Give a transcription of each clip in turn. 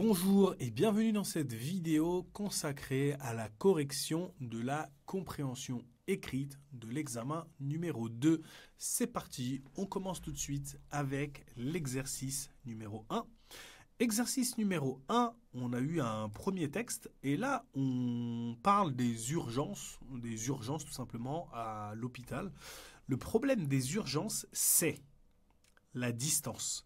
Bonjour et bienvenue dans cette vidéo consacrée à la correction de la compréhension écrite de l'examen numéro 2. C'est parti, on commence tout de suite avec l'exercice numéro 1. Exercice numéro 1, on a eu un premier texte et là on parle des urgences tout simplement à l'hôpital. Le problème des urgences, c'est la distance.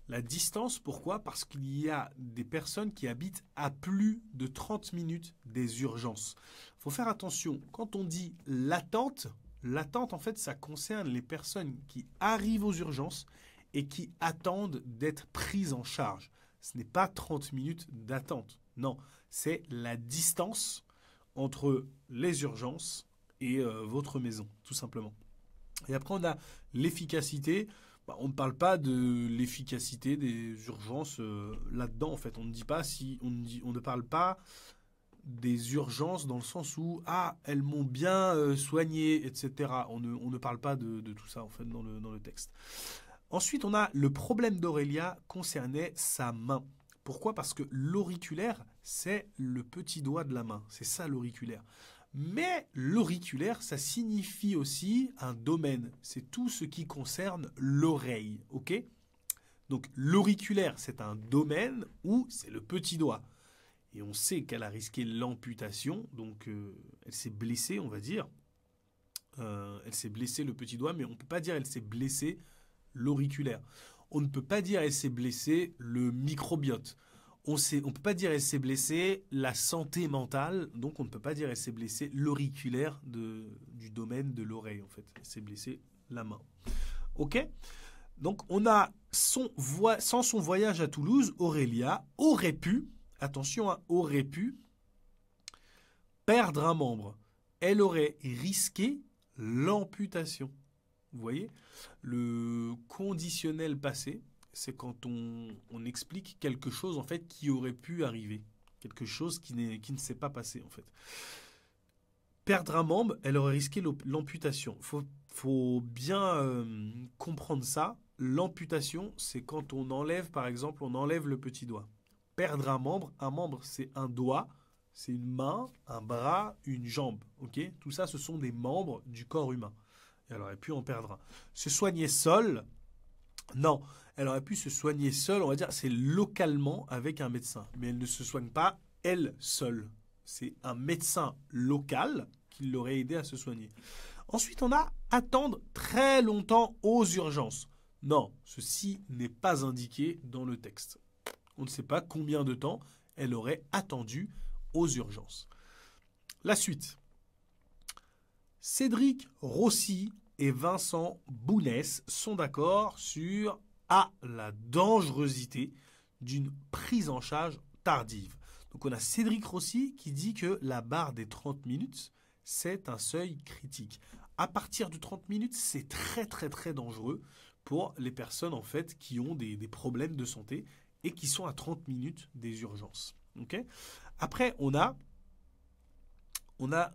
La distance, pourquoi? Parce qu'il y a des personnes qui habitent à plus de 30 minutes des urgences. Il faut faire attention, quand on dit l'attente en fait, ça concerne les personnes qui arrivent aux urgences et qui attendent d'être prises en charge. Ce n'est pas 30 minutes d'attente, non, c'est la distance entre les urgences et votre maison, tout simplement. Et après, on a l'efficacité. On ne parle pas de l'efficacité des urgences là-dedans, en fait. On ne dit pas on ne parle pas des urgences dans le sens où elles m'ont bien soigné, etc. On ne parle pas de tout ça en fait dans le texte. Ensuite, on a le problème d'Aurélia concernait sa main. Pourquoi? Parce que l'auriculaire, c'est le petit doigt de la main. C'est ça l'auriculaire. Mais l'auriculaire, ça signifie aussi un domaine. C'est tout ce qui concerne l'oreille, ok? Donc l'auriculaire, c'est un domaine où c'est le petit doigt. Et on sait qu'elle a risqué l'amputation, donc elle s'est blessée, on va dire. Elle s'est blessée le petit doigt, mais on ne peut pas dire elle s'est blessée l'auriculaire. On ne peut pas dire elle s'est blessée le microbiote. On ne peut pas dire elle s'est blessée la santé mentale, donc on ne peut pas dire elle s'est blessée l'auriculaire du domaine de l'oreille, en fait. Elle s'est blessée la main. Ok? Donc on a sans son voyage à Toulouse, Aurélia aurait pu, attention, aurait pu perdre un membre. Elle aurait risqué l'amputation. Vous voyez? Le conditionnel passé, c'est quand on explique quelque chose en fait qui aurait pu arriver, quelque chose qui ne s'est pas passé en fait. Perdre un membre, elle aurait risqué l'amputation. Faut bien comprendre ça. L'amputation, c'est quand on enlève, par exemple, on enlève le petit doigt. Perdre un membre, c'est un doigt, c'est une main, un bras, une jambe. Ok? Tout ça, ce sont des membres du corps humain. Et elle aurait pu en perdre un. Se soigner seule, non, elle aurait pu se soigner seule, on va dire, c'est localement avec un médecin. Mais elle ne se soigne pas elle seule. C'est un médecin local qui l'aurait aidé à se soigner. Ensuite, on a attendre très longtemps aux urgences. Non, ceci n'est pas indiqué dans le texte. On ne sait pas combien de temps elle aurait attendu aux urgences. La suite. Cédric Rossi et Vincent Bounès sont d'accord sur la dangerosité d'une prise en charge tardive. Donc on a Cédric Rossi qui dit que la barre des 30 minutes, c'est un seuil critique. À partir de 30 minutes, c'est très très très dangereux pour les personnes en fait qui ont des problèmes de santé et qui sont à 30 minutes des urgences. Okay? Après, on a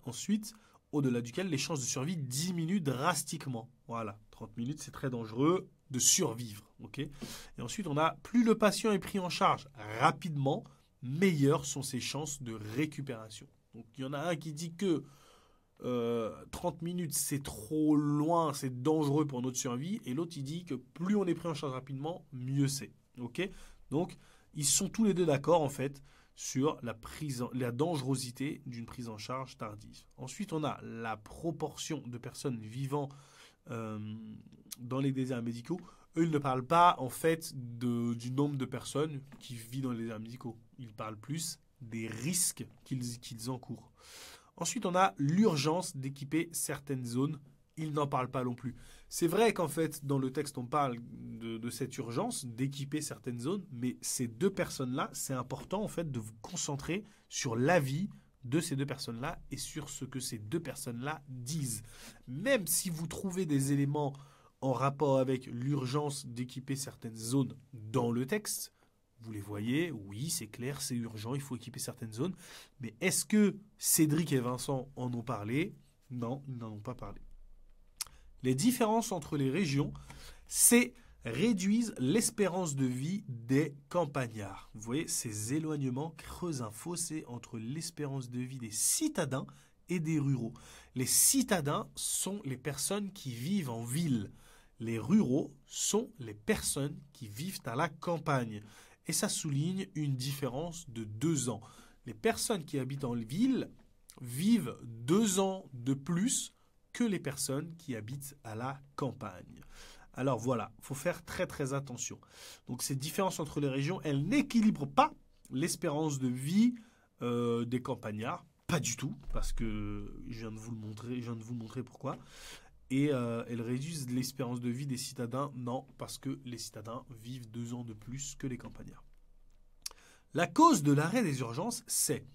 ensuite au-delà duquel les chances de survie diminuent drastiquement. Voilà, 30 minutes, c'est très dangereux de survivre. Okay? Et ensuite, on a plus le patient est pris en charge rapidement, meilleures sont ses chances de récupération. Donc, il y en a un qui dit que 30 minutes, c'est trop loin, c'est dangereux pour notre survie. Et l'autre, il dit que plus on est pris en charge rapidement, mieux c'est. Okay? Donc, ils sont tous les deux d'accord, en fait, sur la dangerosité d'une prise en charge tardive. Ensuite, on a la proportion de personnes vivant dans les déserts médicaux. Eux, ils ne parlent pas en fait du nombre de personnes qui vivent dans les déserts médicaux. Ils parlent plus des risques qu'ils encourent. Ensuite, on a l'urgence d'équiper certaines zones. Ils n'en parlent pas non plus. C'est vrai qu'en fait, dans le texte, on parle de cette urgence d'équiper certaines zones, mais ces deux personnes-là, c'est important en fait de vous concentrer sur l'avis de ces deux personnes-là et sur ce que ces deux personnes-là disent. Même si vous trouvez des éléments en rapport avec l'urgence d'équiper certaines zones dans le texte, vous les voyez, oui, c'est clair, c'est urgent, il faut équiper certaines zones, mais est-ce que Cédric et Vincent en ont parlé? Non, ils n'en ont pas parlé. Les différences entre les régions, c'est réduisent l'espérance de vie des campagnards. Vous voyez, ces éloignements creusent un fossé entre l'espérance de vie des citadins et des ruraux. Les citadins sont les personnes qui vivent en ville. Les ruraux sont les personnes qui vivent à la campagne. Et ça souligne une différence de 2 ans. Les personnes qui habitent en ville vivent 2 ans de plus que les personnes qui habitent à la campagne. Alors voilà, il faut faire très très attention. Donc ces différences entre les régions, elles n'équilibrent pas l'espérance de vie des campagnards. Pas du tout, parce que je viens de vous montrer pourquoi. Et elles réduisent l'espérance de vie des citadins. Non, parce que les citadins vivent 2 ans de plus que les campagnards. La cause de l'arrêt des urgences, c'est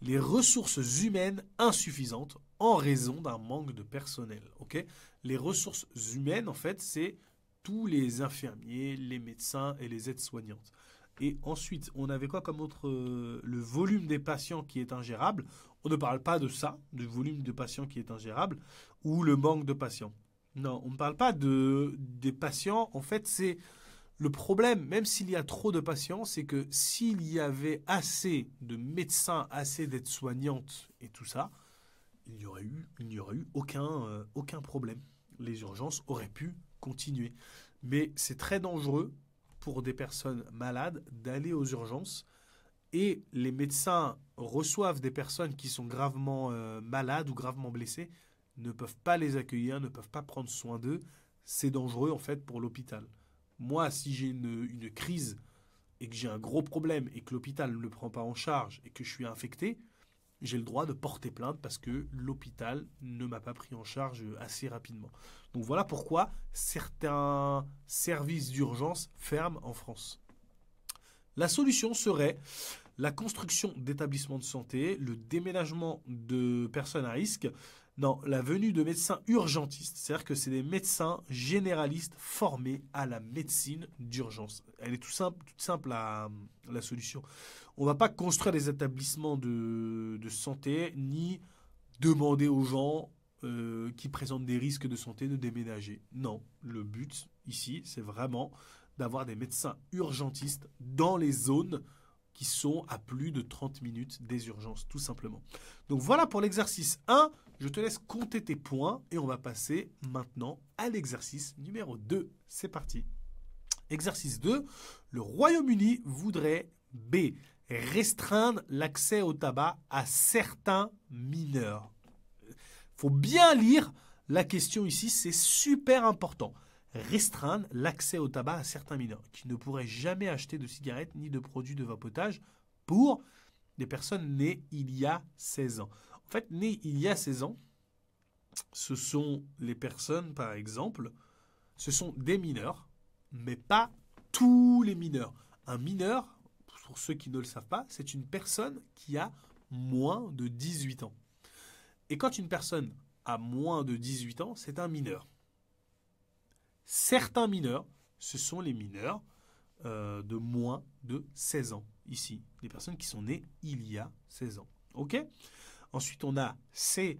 les ressources humaines insuffisantes en raison d'un manque de personnel. Okay, les ressources humaines, en fait, c'est tous les infirmiers, les médecins et les aides-soignantes. Et ensuite, on avait quoi comme autre le volume des patients qui est ingérable. On ne parle pas de ça, du volume de patients qui est ingérable, ou le manque de patients. Non, on ne parle pas des patients. En fait, c'est le problème, même s'il y a trop de patients, c'est que s'il y avait assez de médecins, assez d'aides-soignantes et tout ça, il n'y aurait eu aucun problème. Les urgences auraient pu continuer. Mais c'est très dangereux pour des personnes malades d'aller aux urgences. Et les médecins reçoivent des personnes qui sont gravement malades ou gravement blessées, ne peuvent pas les accueillir, ne peuvent pas prendre soin d'eux. C'est dangereux en fait pour l'hôpital. Moi, si j'ai une crise et que j'ai un gros problème et que l'hôpital ne le prend pas en charge et que je suis infecté, j'ai le droit de porter plainte parce que l'hôpital ne m'a pas pris en charge assez rapidement. Donc voilà pourquoi certains services d'urgence ferment en France. La solution serait la construction d'établissements de santé, le déménagement de personnes à risque, non, la venue de médecins urgentistes, c'est-à-dire que c'est des médecins généralistes formés à la médecine d'urgence. Elle est toute simple la solution. On ne va pas construire des établissements de santé, ni demander aux gens qui présentent des risques de santé de déménager. Non, le but ici, c'est vraiment d'avoir des médecins urgentistes dans les zones qui sont à plus de 30 minutes des urgences, tout simplement. Donc voilà pour l'exercice 1. Je te laisse compter tes points et on va passer maintenant à l'exercice numéro 2. C'est parti. Exercice 2. Le Royaume-Uni voudrait B. Restreindre l'accès au tabac à certains mineurs. Il faut bien lire la question ici, c'est super important. Restreindre l'accès au tabac à certains mineurs qui ne pourraient jamais acheter de cigarettes ni de produits de vapotage pour des personnes nées il y a 16 ans. En fait, nées il y a 16 ans, ce sont les personnes, par exemple, ce sont des mineurs, mais pas tous les mineurs. Un mineur, pour ceux qui ne le savent pas, c'est une personne qui a moins de 18 ans. Et quand une personne a moins de 18 ans, c'est un mineur. Certains mineurs, ce sont les mineurs de moins de 16 ans. Ici, les personnes qui sont nées il y a 16 ans. OK ? Ensuite, on a C,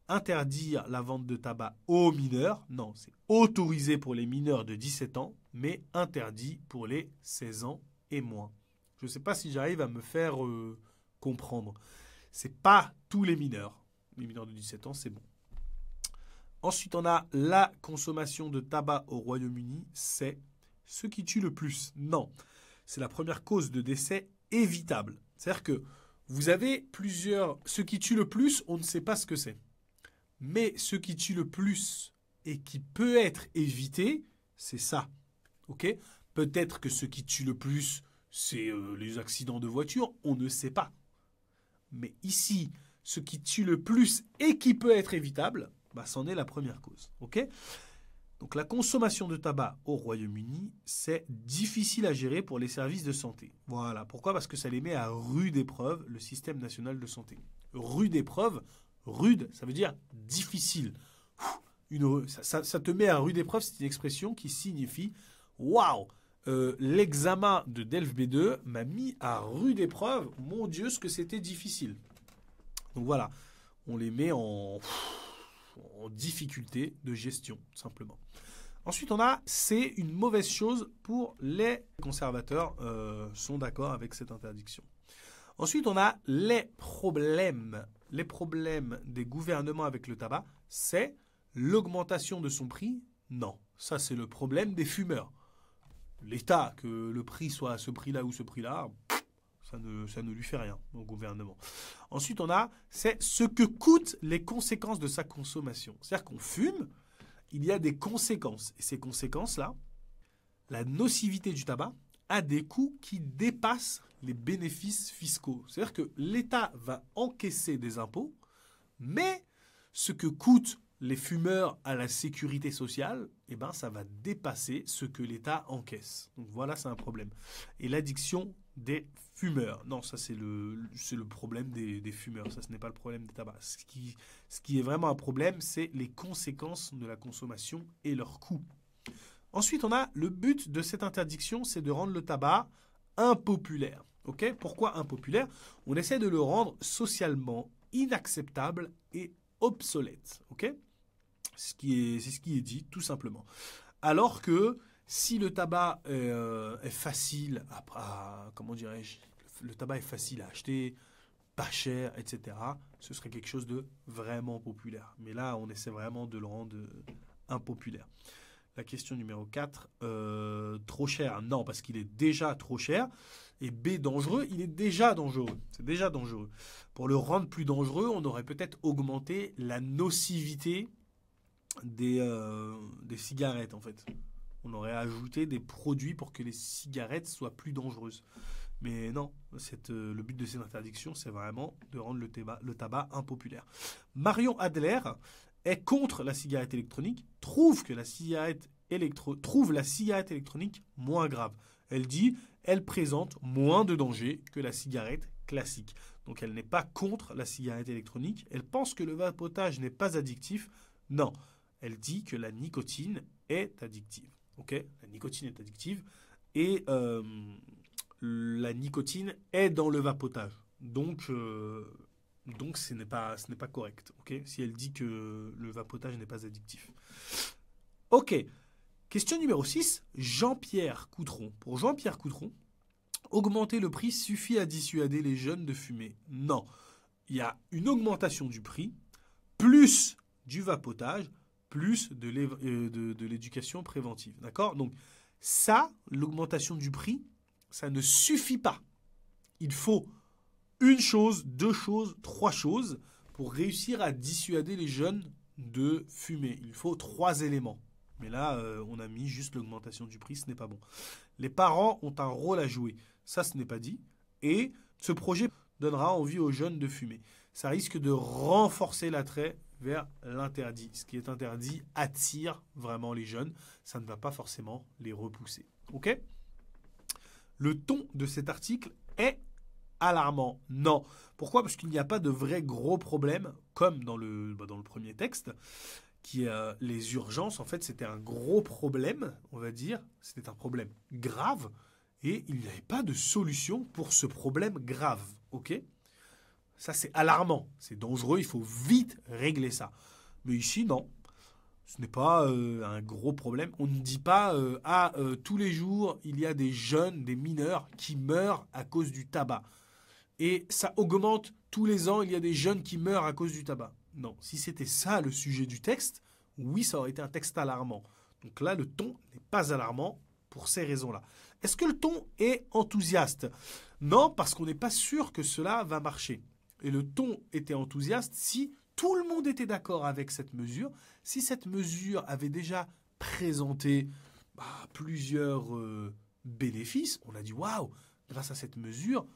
interdire la vente de tabac aux mineurs. Non, c'est autorisé pour les mineurs de 17 ans, mais interdit pour les 16 ans et moins. Je ne sais pas si j'arrive à me faire comprendre. Ce n'est pas tous les mineurs. Les mineurs de 17 ans, c'est bon. Ensuite, on a la consommation de tabac au Royaume-Uni, c'est ce qui tue le plus. Non, c'est la première cause de décès évitable. C'est-à-dire que vous avez plusieurs... Ce qui tue le plus, on ne sait pas ce que c'est. Mais ce qui tue le plus et qui peut être évité, c'est ça. Okay ? Peut-être que ce qui tue le plus, c'est les accidents de voiture, on ne sait pas. Mais ici, ce qui tue le plus et qui peut être évitable... c'en est la première cause. Okay ? Donc la consommation de tabac au Royaume-Uni, c'est difficile à gérer pour les services de santé. Voilà. Pourquoi ? Parce que ça les met à rude épreuve, le système national de santé. Rude épreuve, rude, ça veut dire difficile. Ça te met à rude épreuve, c'est une expression qui signifie « Waouh !» l'examen de DELF B2 m'a mis à rude épreuve. Mon Dieu, ce que c'était difficile. Donc voilà, on les met en difficulté de gestion, simplement. Ensuite, on a c'est une mauvaise chose pour les conservateurs sont d'accord avec cette interdiction. Ensuite, on a les problèmes. Les problèmes des gouvernements avec le tabac, c'est l'augmentation de son prix. Non, ça c'est le problème des fumeurs. L'État, que le prix soit à ce prix-là ou ce prix-là, ça ne lui fait rien au gouvernement. Ensuite, on a c'est ce que coûtent les conséquences de sa consommation. C'est-à-dire qu'on fume, il y a des conséquences. Et ces conséquences-là, la nocivité du tabac a des coûts qui dépassent les bénéfices fiscaux. C'est-à-dire que l'État va encaisser des impôts, mais ce que coûtent les fumeurs à la sécurité sociale, eh ben, ça va dépasser ce que l'État encaisse. Donc voilà, c'est un problème. Et l'addiction des fumeurs. Non, ça c'est le problème des fumeurs. Ça, ce n'est pas le problème des tabacs. Ce qui est vraiment un problème, c'est les conséquences de la consommation et leurs coûts. Ensuite, on a le but de cette interdiction, c'est de rendre le tabac impopulaire. Okay ? Pourquoi impopulaire ? On essaie de le rendre socialement inacceptable et obsolète. Okay ? C'est ce qui est dit, tout simplement. Alors que si le tabac est facile comment dirais-je, le tabac est facile à acheter, pas cher, etc., ce serait quelque chose de vraiment populaire. Mais là, on essaie vraiment de le rendre impopulaire. La question numéro 4, trop cher. Non, parce qu'il est déjà trop cher. Et B, dangereux, il est déjà dangereux. C'est déjà dangereux. Pour le rendre plus dangereux, on aurait peut-être augmenté la nocivité des cigarettes, en fait. On aurait ajouté des produits pour que les cigarettes soient plus dangereuses. Mais non, le but de cette interdiction, c'est vraiment de rendre le tabac impopulaire. Marion Adler est contre la cigarette électronique, trouve la cigarette électronique moins grave. Elle dit, elle présente moins de danger que la cigarette classique. Donc elle n'est pas contre la cigarette électronique. Elle pense que le vapotage n'est pas addictif. Non, elle dit que la nicotine est addictive. Okay ? La nicotine est addictive et la nicotine est dans le vapotage. Donc ce n'est pas correct. Okay ? Si elle dit que le vapotage n'est pas addictif. Ok. Question numéro 6. Jean-Pierre Coutron. Pour Jean-Pierre Coutron, augmenter le prix suffit à dissuader les jeunes de fumer. Non. Il y a une augmentation du prix, plus du vapotage, plus de l'éducation préventive. D'accord ? Donc ça, l'augmentation du prix, ça ne suffit pas. Il faut une chose, deux choses, trois choses pour réussir à dissuader les jeunes de fumer. Il faut 3 éléments. Mais là, on a mis juste l'augmentation du prix, ce n'est pas bon. Les parents ont un rôle à jouer. Ça, ce n'est pas dit. Et ce projet donnera envie aux jeunes de fumer. Ça risque de renforcer l'attrait vers l'interdit. Ce qui est interdit attire vraiment les jeunes. Ça ne va pas forcément les repousser. Ok ? Le ton de cet article est alarmant. Non. Pourquoi ? Parce qu'il n'y a pas de vrai gros problème, comme dans le premier texte, qui est les urgences. En fait, c'était un gros problème, on va dire. C'était un problème grave. Et il n'y avait pas de solution pour ce problème grave. Ok ? Ça, c'est alarmant. C'est dangereux. Il faut vite régler ça. Mais ici, non. Ce n'est pas un gros problème. On ne dit pas tous les jours, il y a des jeunes, des mineurs qui meurent à cause du tabac. Et ça augmente tous les ans, il y a des jeunes qui meurent à cause du tabac. Non, si c'était ça le sujet du texte, oui, ça aurait été un texte alarmant. Donc là, le ton n'est pas alarmant pour ces raisons-là. Est-ce que le ton est enthousiaste ? Non, parce qu'on n'est pas sûr que cela va marcher. Et le ton était enthousiaste si tout le monde était d'accord avec cette mesure, si cette mesure avait déjà présenté plusieurs bénéfices. On a dit, waouh, grâce à cette mesure,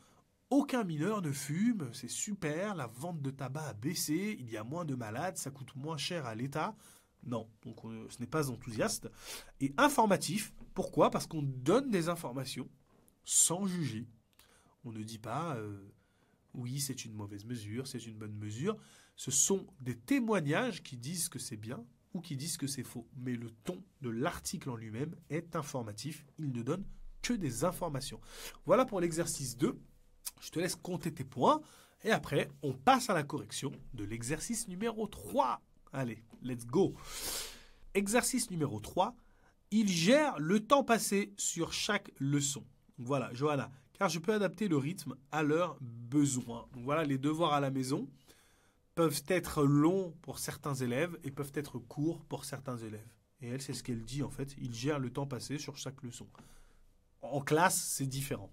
aucun mineur ne fume, c'est super, la vente de tabac a baissé, il y a moins de malades, ça coûte moins cher à l'État. Non, donc ce n'est pas enthousiaste. Et informatif, pourquoi ? Parce qu'on donne des informations sans juger. On ne dit pas, oui, c'est une mauvaise mesure, c'est une bonne mesure. Ce sont des témoignages qui disent que c'est bien ou qui disent que c'est faux. Mais le ton de l'article en lui-même est informatif, il ne donne que des informations. Voilà pour l'exercice 2. Je te laisse compter tes points et après, on passe à la correction de l'exercice numéro 3. Allez, let's go. Exercice numéro 3. Il gère le temps passé sur chaque leçon. Voilà, Johanna. Car je peux adapter le rythme à leurs besoins. Donc voilà, les devoirs à la maison peuvent être longs pour certains élèves et peuvent être courts pour certains élèves. Et elle, c'est ce qu'elle dit en fait. Il gère le temps passé sur chaque leçon. En classe, c'est différent.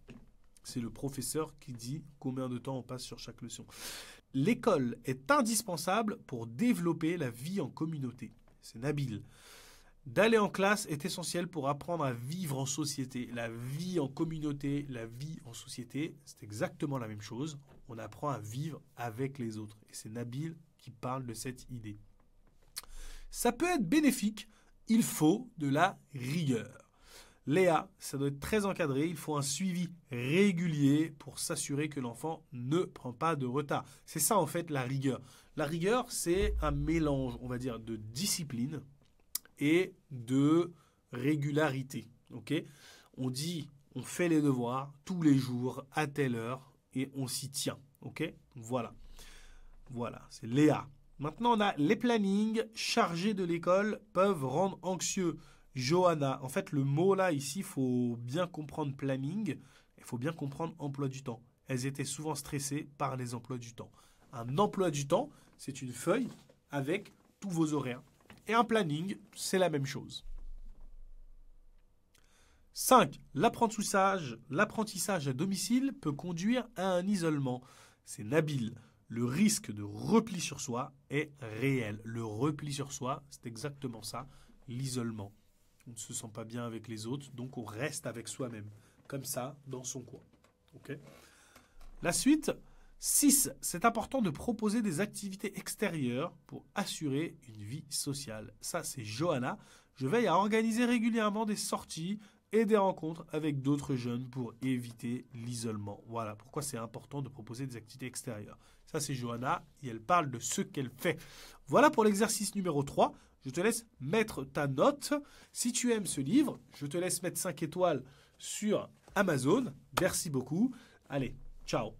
C'est le professeur qui dit combien de temps on passe sur chaque leçon. L'école est indispensable pour développer la vie en communauté. C'est Nabil. D'aller en classe est essentiel pour apprendre à vivre en société. La vie en communauté, la vie en société, c'est exactement la même chose. On apprend à vivre avec les autres. Et c'est Nabil qui parle de cette idée. Ça peut être bénéfique. Il faut de la rigueur. Léa, ça doit être très encadré. Il faut un suivi régulier pour s'assurer que l'enfant ne prend pas de retard. C'est ça en fait la rigueur. La rigueur, c'est un mélange, on va dire, de discipline et de régularité. Okay ? On dit, on fait les devoirs tous les jours à telle heure et on s'y tient. Okay ? Voilà, c'est Léa. Maintenant, on a les plannings chargés de l'école peuvent rendre anxieux. Johanna, en fait, le mot là, ici, il faut bien comprendre planning, il faut bien comprendre emploi du temps. Elles étaient souvent stressées par les emplois du temps. Un emploi du temps, c'est une feuille avec tous vos horaires. Et un planning, c'est la même chose. 5. L'apprentissage à domicile peut conduire à un isolement. C'est Nabil. Le risque de repli sur soi est réel. Le repli sur soi, c'est exactement ça, l'isolement. On ne se sent pas bien avec les autres, donc on reste avec soi-même, comme ça, dans son coin. Okay ? La suite, 6. C'est important de proposer des activités extérieures pour assurer une vie sociale. Ça, c'est Johanna. Je veille à organiser régulièrement des sorties et des rencontres avec d'autres jeunes pour éviter l'isolement. Voilà pourquoi c'est important de proposer des activités extérieures. Ça, c'est Johanna et elle parle de ce qu'elle fait. Voilà pour l'exercice numéro 3. Je te laisse mettre ta note. Si tu aimes ce livre, je te laisse mettre 5 étoiles sur Amazon. Merci beaucoup. Allez, ciao.